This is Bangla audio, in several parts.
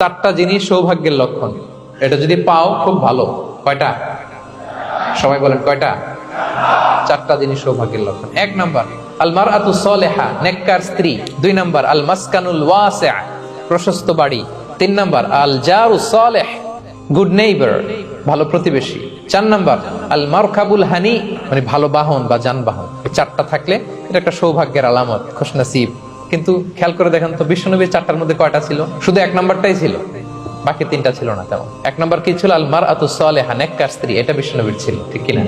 চারটা জিনিস সৌভাগ্যের লক্ষণ, এটা যদি পাও খুব ভালো। কয়টা? সবাই বলেন কয়টা? চারটা জিনিস সৌভাগ্যের লক্ষণ। এক নাম্বার আল মারআতু সালেহা, নেককার স্ত্রী। দুই নাম্বার আল মাসকানুল ওয়াসিআ, প্রশস্ত বাড়ি। তিন নাম্বার আল জারু সালেহ, গুড নেইবার, ভালো প্রতিবেশী। চার নাম্বার আল মারকাবুল হানি, মানে ভালো বাহন বা যানবাহন। এই চারটা থাকলে এটা একটা সৌভাগ্যের আলামত, খুশনসিব। কিন্তু খেয়াল করে দেখেন তো বিশ্বনবীর চারটার মধ্যে কয়টা ছিল? শুধু এক নাম্বারটাই ছিল, বাকি তিনটা ছিল না তেমন। এক নাম্বার কি ছিল? আল মারআতু সালেহা, নেককার স্ত্রী, এটা বিশ্বনবীর ছিল, ঠিক কিনা?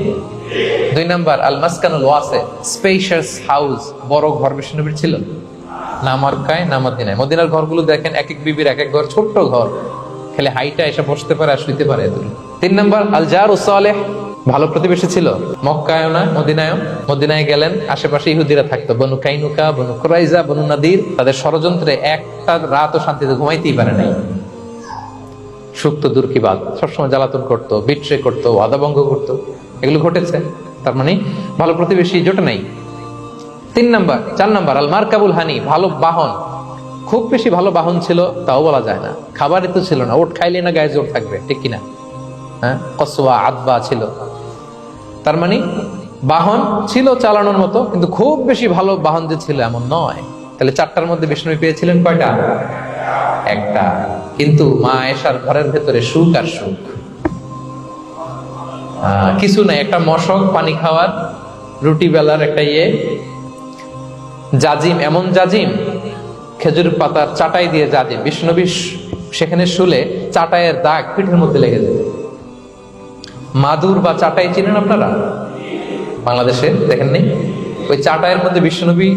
দুই নাম্বার আল মাসকানুল ওয়াসি, স্পেশাস হাউস, বড় ঘর, বিশ্বনবীর ছিল না? মক্কায় না মদিনায়? মদিনার ঘরগুলো দেখেন, এক এক বিবির এক এক ঘর, ছোট্ট ঘর, খেলে হাইটা এসে বসতে পারে আর শুইতে পারে। তিন নাম্বার আল জারু সালেহ, ভালো প্রতিবেশী ছিল। মক্কায়ও না মদিনায়ও। মদিনায় গেলেন, আশেপাশে ইহুদিরা থাকতো, বনু কাইনুকা, বনু কুরাইজা, বনু নাদির। তাদের ষড়যন্ত্রে একটা রাতও শান্তিতে ঘুমাইতেই পারে নাই। সুক্ত দূর কি বাদ, সবসময় জ্বালাতন করতো, বিট্রে করতো, ওয়াদাভঙ্গ করতো, এগুলো ঘটেছে। তার মানে ভালো প্রতিবেশী জোটে নাই। চার নাম্বার আল মারকাবুল হানি, ভালো বাহন। খুব বেশি ভালো বাহন ছিল তাও বলা যায় না, খাবারই তো ছিল না, ওট খাইলে না গায়ে জোর থাকবে, ঠিক কিনা? হ্যাঁ, কসওয়া আদবা ছিল। তার মানে বাহন ছিল চালানোর মতো, কিন্তু খুব বেশি ভালো বাহন যে ছিল এমন নয়। তাহলে চারটার মধ্যে বিষ্ণু পেয়েছিলেন কয়টা? একটা। কিন্তু মা আয়েশার ঘরের ভেতরে সুখ আর সুখ, কিছু নাই। একটা মশক, পানি খাওয়ার, রুটি বেলার একটা জাজিম, এমন জাজিম, খেজুর পাতার চাটাই দিয়ে জাজিম। বিষ্ণুনবী সেখানে শুলে চাটাইয়ের দাগ পিঠের মধ্যে লেগে যেত। মাদুর বা চাটাই চিনেন আপনারা? বাংলাদেশে দেখেননি? ওই চাটাইয়ের মধ্যে বিষ্ণুনবী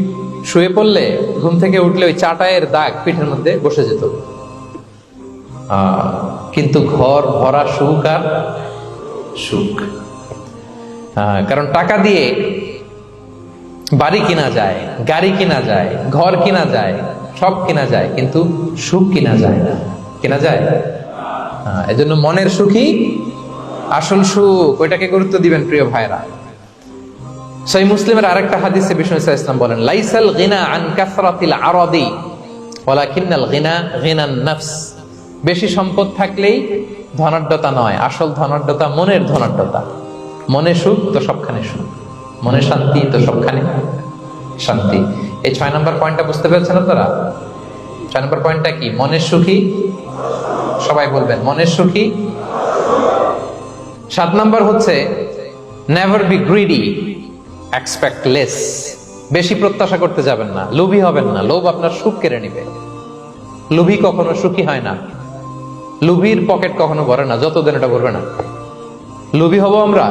শুয়ে পড়লে, ঘুম থেকে উঠলে ওই চাটাইয়ের দাগ পিঠের মধ্যে বসে যেত। কিন্তু ঘর ভরা সুখ আর সুখ। কারণ টাকা দিয়ে বাড়ি কিনা যায়, গাড়ি কিনা যায়, ঘর কিনা যায়, সব কিনা যায়, কিন্তু সুখ কিনা যায় না। কিনা যায়? এজন্য মনের সুখই আসল সুখ, ওইটাকে গুরুত্ব দিবেন প্রিয় ভাইরা। সহিহ মুসলিমের আরেকটা হাদিসে বিষ্ণু সাল্লাল্লাহু আলাইহি ওয়াসাল্লাম বলেন, লাইসাল গিনা আন কাসরাতিল আরাদি ওয়ালাকিন্নাল গিনা গিনান নাফস। বেশি সম্পদ থাকলেই ধনাঢ্যতা নয়, আসল ধনাঢ্যতা মনের ধনাঢ্যতা। মনে সুখ তো সবখানে সুখ, মনে শান্তি তো সবখানে শান্তি। এই 6 নম্বর পয়েন্টটা বুঝতে পেরেছেন আপনারা? 6 নম্বর পয়েন্টটা কি? মনের সুখী। সবাই বলবেন মনের সুখী। 7 নম্বর হচ্ছে never be greedy, expect less. বেশি প্রত্যাশা করতে যাবেন না, লোভী হবেন না। লোভ আপনার সুখ কেড়ে নিবে। লোভী কখনো সুখী হয় না। লোভীর পকেট কখনো ভরে না, যতদিন এটা ভরবে না। লোভী হব আমরা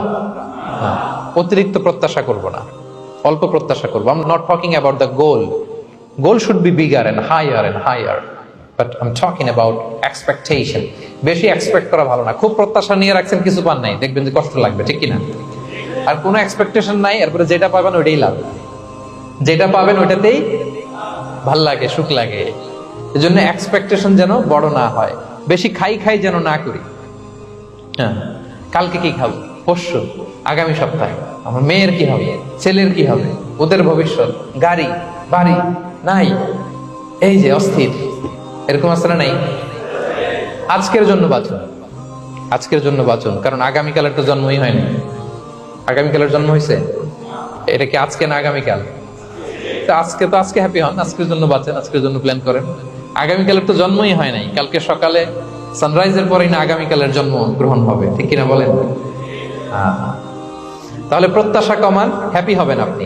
না, অতিরিক্ত প্রত্যাশা করব না, অল্প প্রত্যাশা করবো। I'm not talking about the goal. Goal should be bigger and higher. But I'm talking about expectation. বেশি এক্সপেক্ট করা ভালো না। খুব প্রত্যাশা নিয়ে রাখছেন, কিছু পান নাই, দেখবেন যে কষ্ট লাগবে, ঠিক কিনা? আর কোনো এক্সপেকটেশন নাই, এরপরে যেটা পাবেন ওইটাই লাভ। যেটা পাবেন ওইটাতেই ভাল লাগে, সুখ লাগে। এজন্য এক্সপেকটেশন যেন বড় না হয়। বেশি খাই যেন না করি। হ্যাঁ, কালকে কি খাবো, পরশু, আগামী সপ্তাহে আমার মেয়ের কি হবে, ছেলের কি হবে, ওদের ভবিষ্যৎ, গাড়ি বাড়ি নাই, এই যে অস্থির, এরকম আসলে নাই। আজকের জন্য বাঁচুন, আজকের জন্য বাঁচুন, কারণ আগামীকালের তো জন্মই হয়নি। আগামীকালের জন্ম হয়েছে, এটা কি আজকে না আগামীকাল? আজকে হ্যাপি হন, আজকের জন্য বাঁচেন, আজকের জন্য প্ল্যান করেন। আগামীকালের তো জন্মই হয় নাই। কালকে সকালে সানরাইজের পরেই না আগামীকালের জন্ম গ্রহণ হবে, ঠিক কিনা বলেন? তাহলে প্রত্যাশা কমান, হ্যাপি হবেন আপনি।